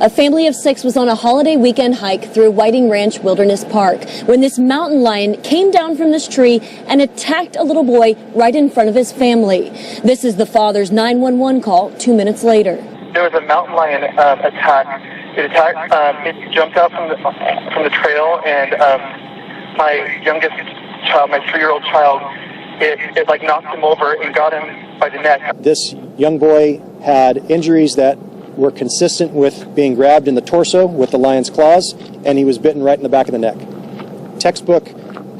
A family of 6 was on a holiday weekend hike through Whiting Ranch Wilderness Park when this mountain lion came down from this tree and attacked a little boy right in front of his family. This is the father's 911 call 2 minutes later. There was a mountain lion attack. It jumped out from the trail, and my youngest child, my 3-year-old child, it like knocked him over and got him by the neck. This young boy had injuries that were consistent with being grabbed in the torso with the lion's claws, and he was bitten right in the back of the neck. Textbook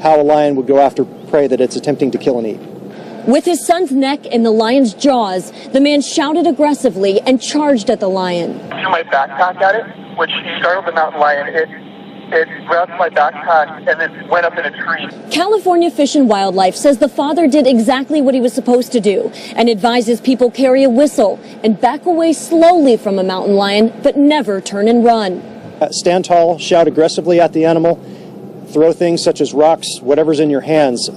how a lion would go after prey that it's attempting to kill and eat. With his son's neck in the lion's jaws, the man shouted aggressively and charged at the lion. Threw my backpack at it, which startled the mountain lion. It grabbed my backpack and then went up in a tree. California Fish and Wildlife says the father did exactly what he was supposed to do and advises people carry a whistle and back away slowly from a mountain lion, but never turn and run. Stand tall, shout aggressively at the animal, throw things such as rocks, whatever's in your hands.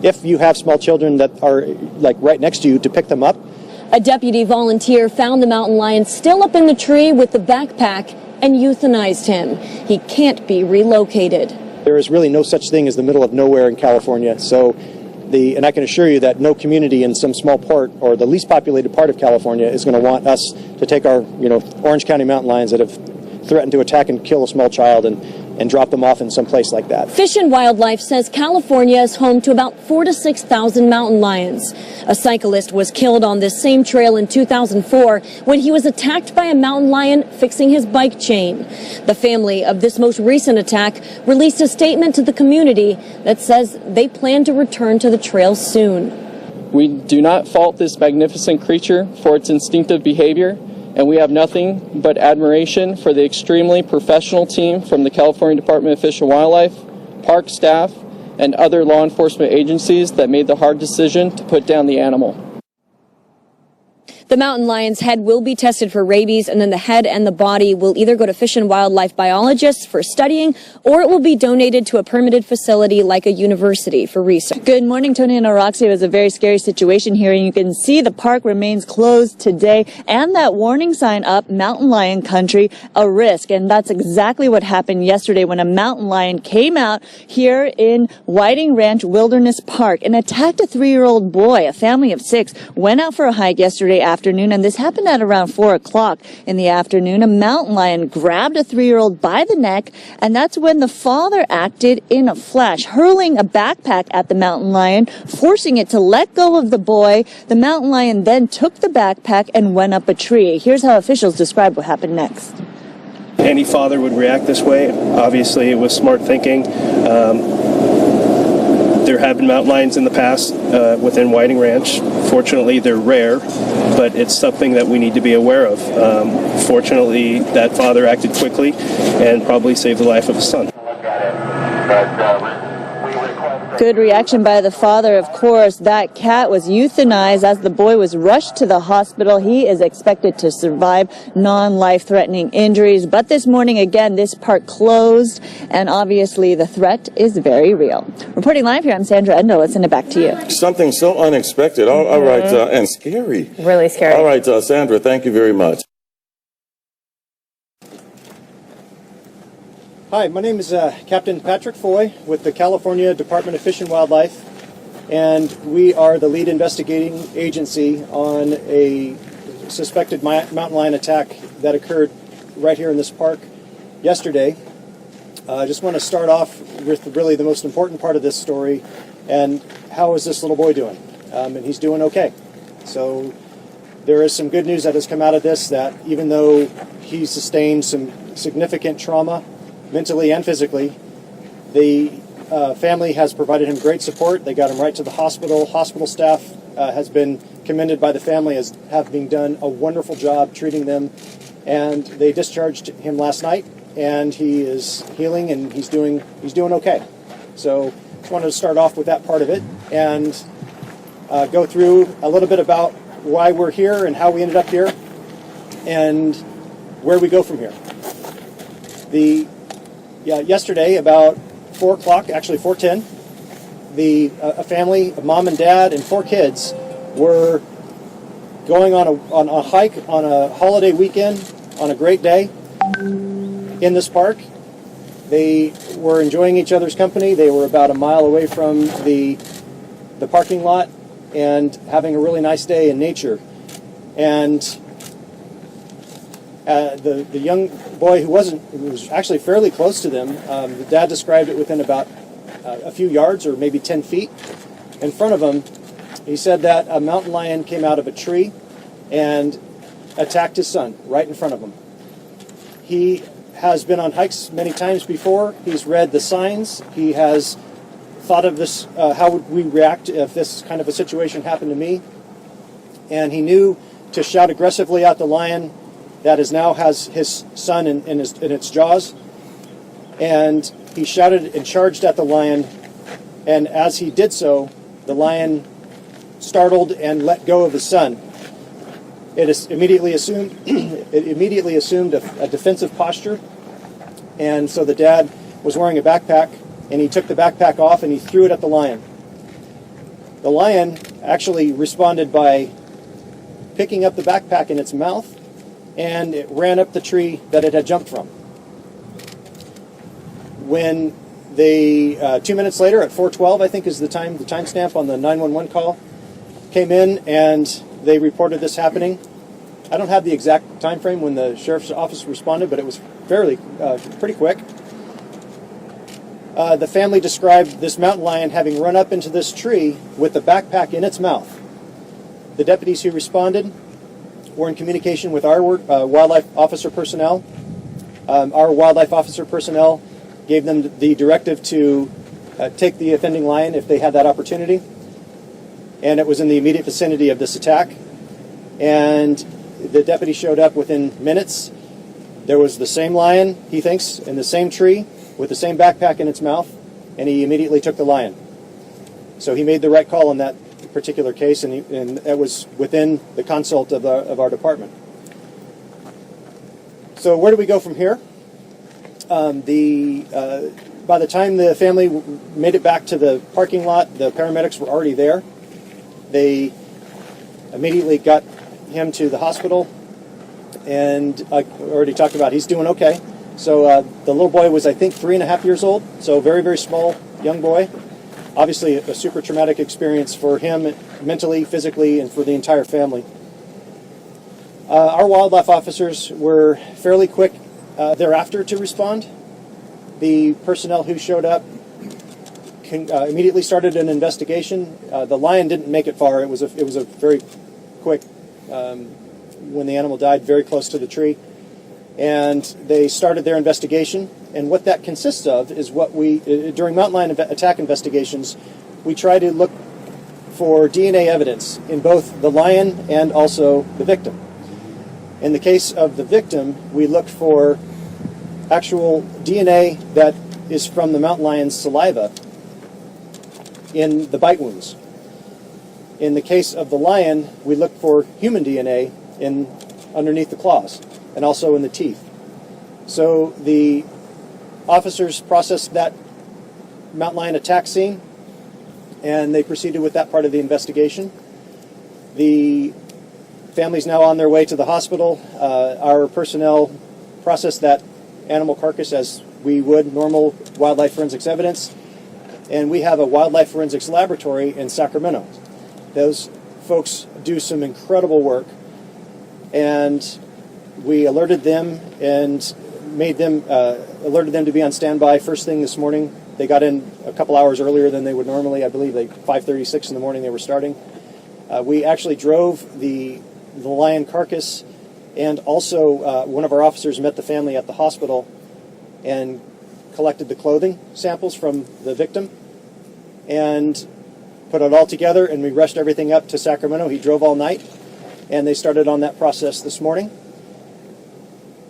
If you have small children that are like right next to you, to pick them up. A deputy volunteer found the mountain lion still up in the tree with the backpack and euthanized him. He can't be relocated. There is really no such thing as the middle of nowhere in California. And I can assure you that no community in some small part or the least populated part of California is going to want us to take our, Orange County mountain lions that have threatened to attack and kill a small child and drop them off in some place like that. Fish and Wildlife says California is home to about 4,000 to 6,000 mountain lions. A cyclist was killed on this same trail in 2004 when he was attacked by a mountain lion fixing his bike chain. The family of this most recent attack released a statement to the community that says they plan to return to the trail soon. We do not fault this magnificent creature for its instinctive behavior, and we have nothing but admiration for the extremely professional team from the California Department of Fish and Wildlife, park staff, and other law enforcement agencies that made the hard decision to put down the animal. The mountain lion's head will be tested for rabies, and then the head and the body will either go to fish and wildlife biologists for studying, or it will be donated to a permitted facility like a university for research. Good morning, Tony and Roxy. It was a very scary situation here, and you can see the park remains closed today, and that warning sign up, mountain lion country, a risk. And that's exactly what happened yesterday when a mountain lion came out here in Whiting Ranch Wilderness Park and attacked a 3-year-old boy. A family of 6 went out for a hike yesterday afternoon, and this happened at around 4 o'clock in the afternoon. A mountain lion grabbed a 3-year-old by the neck, and that's when the father acted in a flash, hurling a backpack at the mountain lion, forcing it to let go of the boy. The mountain lion then took the backpack and went up a tree. Here's how officials describe what happened next. Any father would react this way. Obviously, it was smart thinking. There have been mountain lions in the past within Whiting Ranch. Fortunately, they're rare, but it's something that we need to be aware of. Fortunately, that father acted quickly and probably saved the life of his son. Good reaction by the father, of course. That cat was euthanized as the boy was rushed to the hospital. He is expected to survive non-life-threatening injuries. But this morning, again, this park closed, and obviously the threat is very real. Reporting live here, I'm Sandra Endo. Let's send it back to you. Something so unexpected. All right, and scary. Really scary. All right, Sandra, thank you very much. Hi, my name is Captain Patrick Foy with the California Department of Fish and Wildlife, and we are the lead investigating agency on a suspected mountain lion attack that occurred right here in this park yesterday. I just want to start off with really the most important part of this story, and how is this little boy doing? And he's doing okay. So there is some good news that has come out of this, that even though he sustained some significant trauma, mentally and physically, the family has provided him great support. They got him right to the hospital. Hospital staff has been commended by the family as having done a wonderful job treating them, and they discharged him last night, and he is healing and he's doing okay. So just wanted to start off with that part of it and go through a little bit about why we're here and how we ended up here and where we go from here. Yesterday, about 4 o'clock, actually 4:10, a family, a mom and dad and 4 kids, were going on a hike on a holiday weekend on a great day in this park. They were enjoying each other's company. They were about a mile away from the parking lot and having a really nice day in nature. And the young boy who was actually fairly close to them, the dad described it within about a few yards or maybe 10 feet in front of him. He said that a mountain lion came out of a tree and attacked his son right in front of him. He has been on hikes many times before. He's read the signs. He has thought of this, how would we react if this kind of a situation happened to me? And he knew to shout aggressively at the lion that now has his son in its jaws. And he shouted and charged at the lion. And as he did so, the lion startled and let go of his son. It immediately assumed a defensive posture, and so the dad was wearing a backpack, and he took the backpack off and he threw it at the lion. The lion actually responded by picking up the backpack in its mouth, and it ran up the tree that it had jumped from. When they 2 minutes later, at 4:12, I think is the timestamp on the 911 call, came in and they reported this happening. I don't have the exact time frame when the sheriff's office responded, but it was pretty quick. The family described this mountain lion having run up into this tree with the backpack in its mouth. The deputies who responded were in communication with our wildlife officer personnel. Our wildlife officer personnel gave them the directive to take the offending lion if they had that opportunity. And it was in the immediate vicinity of this attack. And the deputy showed up within minutes. There was the same lion, he thinks, in the same tree with the same backpack in its mouth, and he immediately took the lion. So he made the right call in that particular case, and it was within the consult of our department. So where do we go from here? By the time the family made it back to the parking lot, the paramedics were already there. They immediately got him to the hospital, and I already talked about he's doing okay. So the little boy was, I think, 3.5 years old, so very, very small young boy. Obviously a super traumatic experience for him mentally, physically, and for the entire family. Our wildlife officers were fairly quick thereafter to respond. The personnel who showed up immediately started an investigation. The lion didn't make it far. It was a very quick, when the animal died, very close to the tree. And they started their investigation. And what that consists of is what during mountain lion attack investigations, we try to look for DNA evidence in both the lion and also the victim. In the case of the victim, we look for actual DNA that is from the mountain lion's saliva in the bite wounds. In the case of the lion, we look for human DNA underneath the claws and also in the teeth. So the officers processed that mountain lion attack scene, and they proceeded with that part of the investigation. The family's now on their way to the hospital. Our personnel processed that animal carcass as we would normal wildlife forensics evidence, and we have a wildlife forensics laboratory in Sacramento. Those folks do some incredible work, and we alerted them and alerted them to be on standby first thing this morning. They got in a couple hours earlier than they would normally. I believe 5:36 in the morning they were starting. We actually drove the lion carcass, and also one of our officers met the family at the hospital and collected the clothing samples from the victim and put it all together, and we rushed everything up to Sacramento. He drove all night, and they started on that process this morning.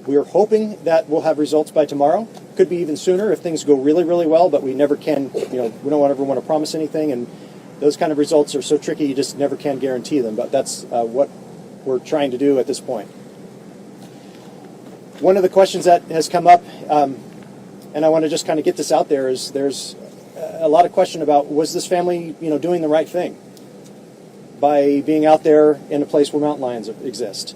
We are hoping that we'll have results by tomorrow. Could be even sooner if things go really, really well, but we never can, we don't ever want to promise anything, and those kind of results are so tricky, you just never can guarantee them, but that's what we're trying to do at this point. One of the questions that has come up, and I want to just kind of get this out there, is there's a lot of question about, was this family, doing the right thing by being out there in a place where mountain lions exist?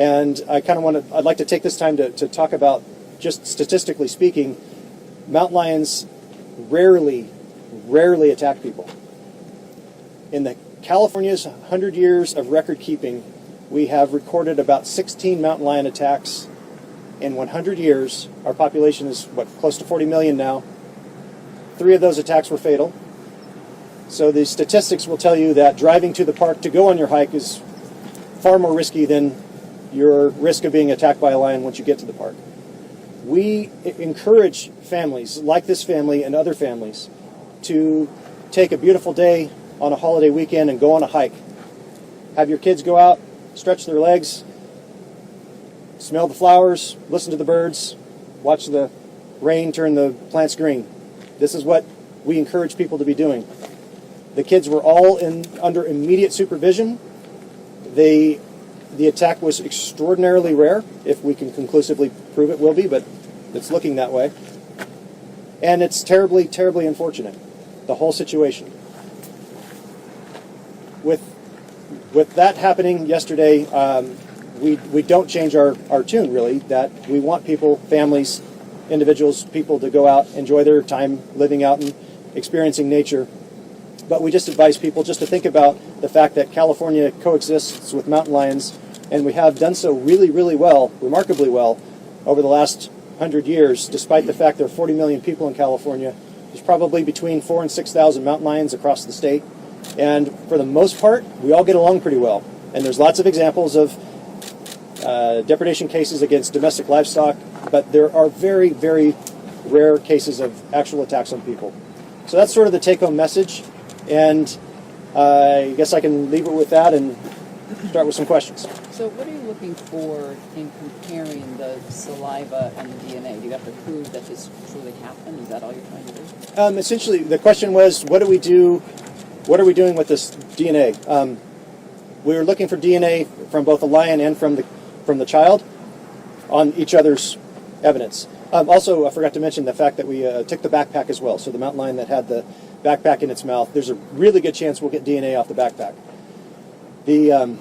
And I'd like to take this time to talk about, just statistically speaking, mountain lions rarely attack people. In the California's 100 years of record keeping, we have recorded about 16 mountain lion attacks in 100 years. Our population is, close to 40 million now. 3 of those attacks were fatal. So the statistics will tell you that driving to the park to go on your hike is far more risky than your risk of being attacked by a lion once you get to the park. We encourage families like this family and other families to take a beautiful day on a holiday weekend and go on a hike. Have your kids go out, stretch their legs, smell the flowers, listen to the birds, watch the rain turn the plants green. This is what we encourage people to be doing. The kids were all under immediate supervision. The attack was extraordinarily rare, if we can conclusively prove it will be, but it's looking that way. And it's terribly, terribly unfortunate, the whole situation. With that happening yesterday, we don't change our tune, really, that we want people, families, individuals, people to go out, enjoy their time living out and experiencing nature. But we just advise people just to think about the fact that California coexists with mountain lions, and we have done so really, really well, remarkably well, over the last 100 years, despite the fact there are 40 million people in California. There's probably between 4,000 and 6,000 mountain lions across the state. And for the most part, we all get along pretty well. And there's lots of examples of depredation cases against domestic livestock, but there are very, very rare cases of actual attacks on people. So that's sort of the take-home message. And I guess I can leave it with that and start with some questions. So what are you looking for in comparing the saliva and the DNA? Do you have to prove that this truly happened? Is that all you're trying to do? Essentially, the question was, what are we doing with this DNA? We were looking for DNA from both the lion and from the child on each other's evidence. Also, I forgot to mention the fact that we took the backpack as well. So the mountain lion that had the backpack in its mouth, there's a really good chance we'll get DNA off the backpack. The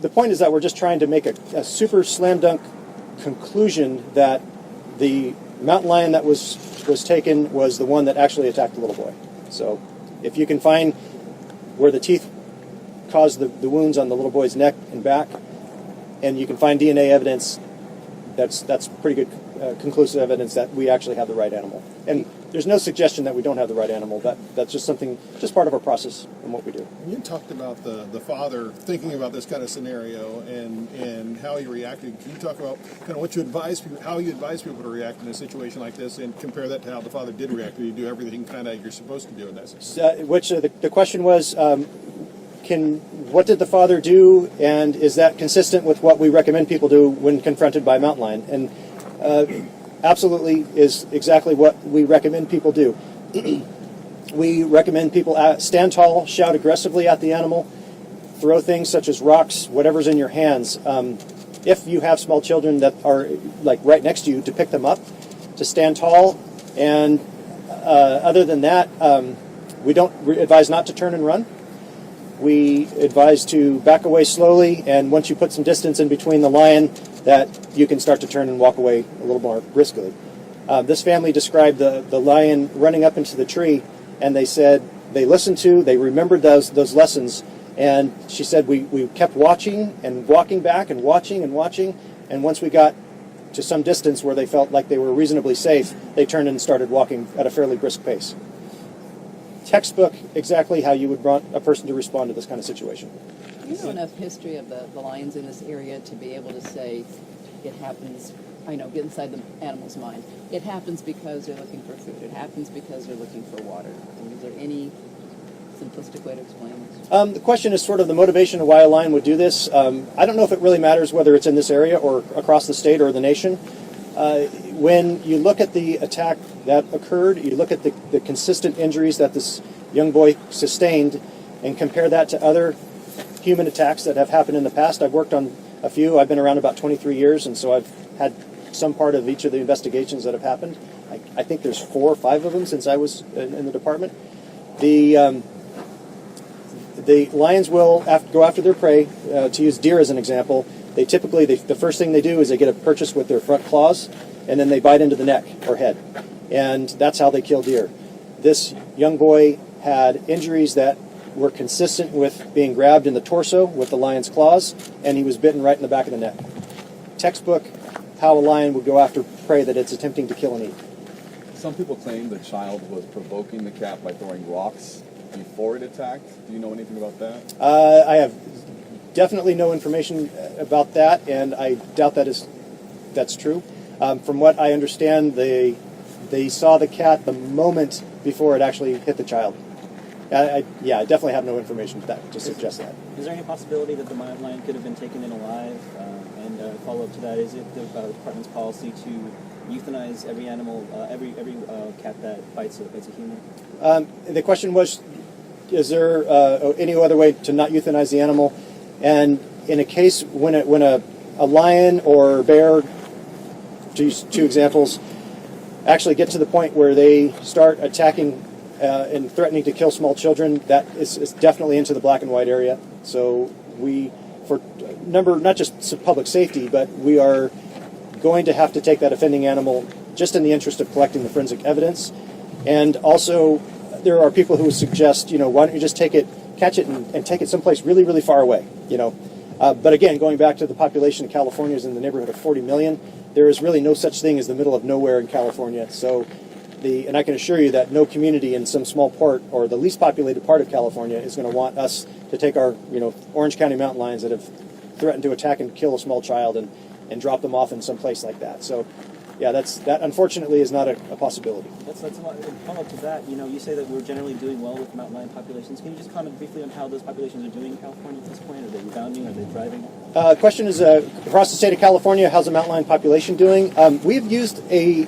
point is that we're just trying to make a super slam dunk conclusion that the mountain lion that was taken was the one that actually attacked the little boy. So if you can find where the teeth caused the wounds on the little boy's neck and back, and you can find DNA evidence, that's pretty good conclusive evidence that we actually have the right animal. And there's no suggestion that we don't have the right animal. That's just part of our process and what we do. You talked about the father thinking about this kind of scenario and how he reacted. Can you talk about kind of what you advise people, how you advise people to react in a situation like this, and compare that to how the father did react? Did you do everything kind of you're supposed to do in that situation? The question was, what did the father do, and is that consistent with what we recommend people do when confronted by a mountain lion? And absolutely is exactly what we recommend people do. We recommend people stand tall, shout aggressively at the animal, throw things such as rocks, whatever's in your hands. If you have small children that are like right next to you, to pick them up, to stand tall. And other than that, we don't advise not to turn and run. We advise to back away slowly, and once you put some distance in between the lion, that you can start to turn and walk away a little more briskly. This family described the lion running up into the tree, and they said they remembered those lessons, and she said we kept watching and walking back and watching, and once we got to some distance where they felt like they were reasonably safe, they turned and started walking at a fairly brisk pace. Textbook exactly how you would want a person to respond to this kind of situation. Do you know enough history of the lions in this area to be able to say it happens, get inside the animal's mind? It happens because they're looking for food. It happens because they're looking for water. Is there any simplistic way to explain this? The question is sort of the motivation of why a lion would do this. I don't know if it really matters whether it's in this area or across the state or the nation. When you look at the attack that occurred, you look at the consistent injuries that this young boy sustained and compare that to other human attacks that have happened in the past. I've worked on a few. I've been around about 23 years, and so I've had some part of each of the investigations that have happened. I think there's 4 or 5 of them since I was in the department. The the lions will go after their prey. To use deer as an example, they typically, the first thing they do is they get a purchase with their front claws, and then they bite into the neck or head. And that's how they kill deer. This young boy had injuries that were consistent with being grabbed in the torso with the lion's claws, and he was bitten right in the back of the neck. Textbook how a lion would go after prey that it's attempting to kill and eat. Some people claim the child was provoking the cat by throwing rocks before it attacked. Do you know anything about that? I have definitely no information about that, and I doubt that's true. From what I understand, they saw the cat the moment before it actually hit the child. I definitely have no information to suggest that. Is there any possibility that the mountain lion could have been taken in alive? And follow up to that, is it the department's policy to euthanize every animal, every cat that bites a human? The question was, is there any other way to not euthanize the animal? And in a case when a lion or bear, to use two examples, actually get to the point where they start attacking and threatening to kill small children, that is definitely into the black and white area. So we, for not just public safety, but we are going to have to take that offending animal just in the interest of collecting the forensic evidence. And also, there are people who would suggest, why don't you just catch it and take it someplace really, really far away, But again, going back to the population of California is in the neighborhood of 40 million. There is really no such thing as the middle of nowhere in California. So, and I can assure you that no community in some small port or the least populated part of California is going to want us to take our, Orange County mountain lions that have threatened to attack and kill a small child and drop them off in some place like that. So, yeah, that unfortunately is not a possibility. That's a lot. Follow up to that, you say that we're generally doing well with mountain lion populations. Can you just comment briefly on how those populations are doing in California at this point? Are they rebounding? Are they thriving? Question is, across the state of California, how's the mountain lion population doing? We've used a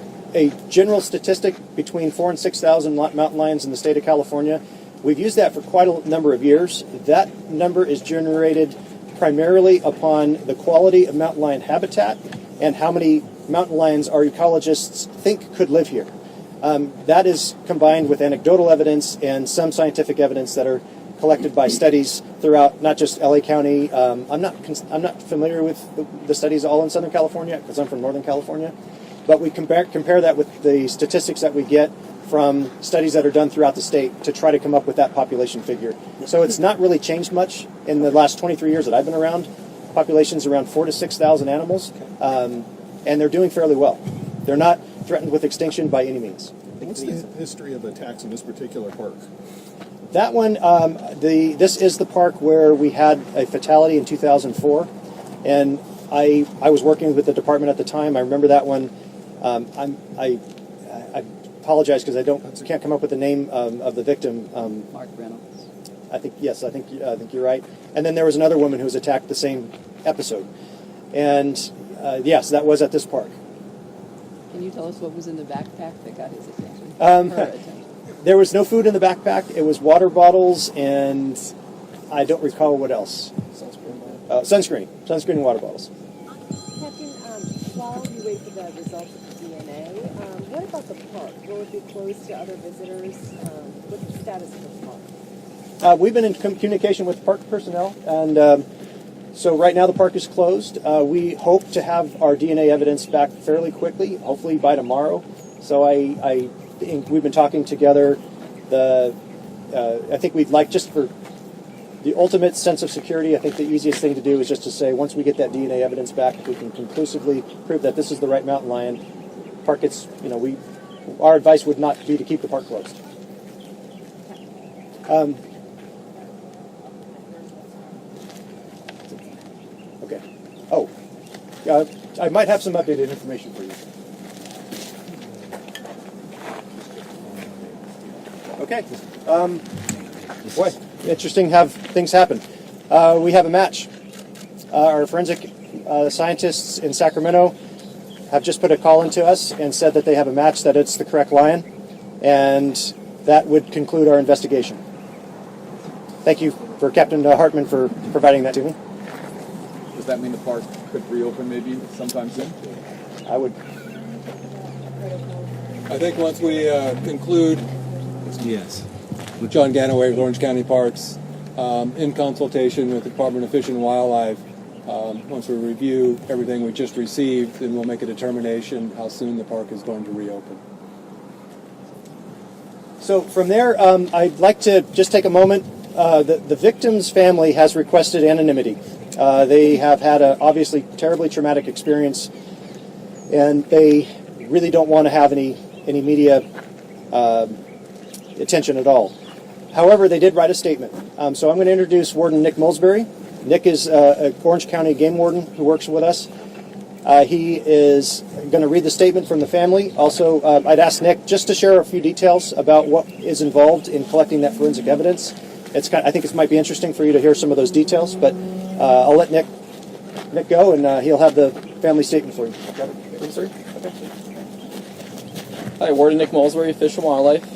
general statistic between 4,000 and 6,000 mountain lions in the state of California. We've used that for quite a number of years. That number is generated primarily upon the quality of mountain lion habitat and how many mountain lions our ecologists think could live here. That is combined with anecdotal evidence and some scientific evidence that are collected by studies throughout not just LA County. I'm not familiar with the studies all in Southern California because I'm from Northern California, but we compare that with the statistics that we get from studies that are done throughout the state to try to come up with that population figure. So it's not really changed much in the last 23 years that I've been around. Population's around 4,000 to 6,000 animals, and they're doing fairly well. They're not threatened with extinction by any means. What's the history of attacks in this particular park? That one, this is the park where we had a fatality in 2004, and I was working with the department at the time. I remember that one. I apologize because I can't come up with the name of the victim. Mark Reynolds. I think you're right. And then there was another woman who was attacked the same episode, and yes, that was at this park. Can you tell us what was in the backpack that got his attention? Her attention. There was no food in the backpack. It was water bottles, and I don't recall what else. Sunscreen and water bottles. Captain, while you wait for the results of the DNA, what about the park? Will it be closed to other visitors? What's the status of the park? We've been in communication with park personnel, and so right now the park is closed. We hope to have our DNA evidence back fairly quickly, hopefully by tomorrow. So I think we've been talking together. I think we'd like, just for the ultimate sense of security, I think the easiest thing to do is just to say, once we get that DNA evidence back, if we can conclusively prove that this is the right mountain lion, park gets, our advice would not be to keep the park closed. Okay. Oh, I might have some updated information for you. Okay. Boy, interesting how things happen. We have a match. Our forensic scientists in Sacramento have just put a call into us and said that they have a match, that it's the correct lion, and that would conclude our investigation. Thank you for Captain Hartman for providing that to me. Does that mean the park could reopen maybe sometime soon? I would. I think once we conclude, yes, with John Ganaway with Orange County Parks, in consultation with the Department of Fish and Wildlife. Once we review everything we just received, then we'll make a determination how soon the park is going to reopen. So from there, I'd like to just take a moment. The victim's family has requested anonymity. They have had a obviously terribly traumatic experience, and they really don't want to have any media attention at all. However, they did write a statement. So I'm going to introduce Warden Nick Mulsbury. Nick is an Orange County game warden who works with us. He is going to read the statement from the family. Also, I'd ask Nick just to share a few details about what is involved in collecting that forensic evidence. I think it might be interesting for you to hear some of those details, but I'll let Nick go, and he'll have the family statement for you. Hi, Warden Nick Mulsbury, Fish and Wildlife.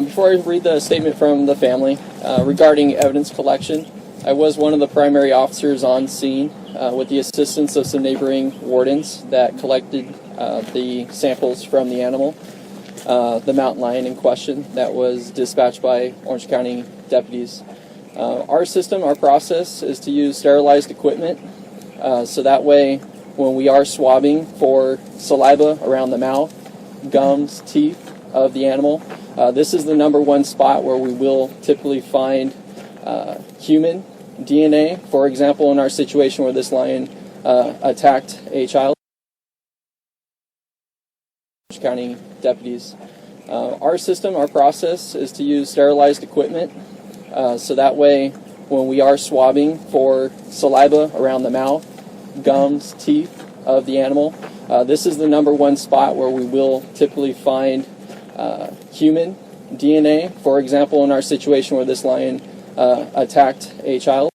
Before I read the statement from the family regarding evidence collection, I was one of the primary officers on scene with the assistance of some neighboring wardens that collected the samples from the animal, the mountain lion in question that was dispatched by Orange County deputies. Our system, our process, is to use sterilized equipment, so that way when we are swabbing for saliva around the mouth, gums, teeth of the animal, this is the #1 spot where we will typically find human DNA. For example, in our situation where this lion attacked a child, Orange County deputies. Our system, our process, is to use sterilized equipment, so that way when we are swabbing for saliva around the mouth, gums, teeth of the animal, this is the #1 spot where we will typically find human DNA. For example, in our situation where this lion attacked a child.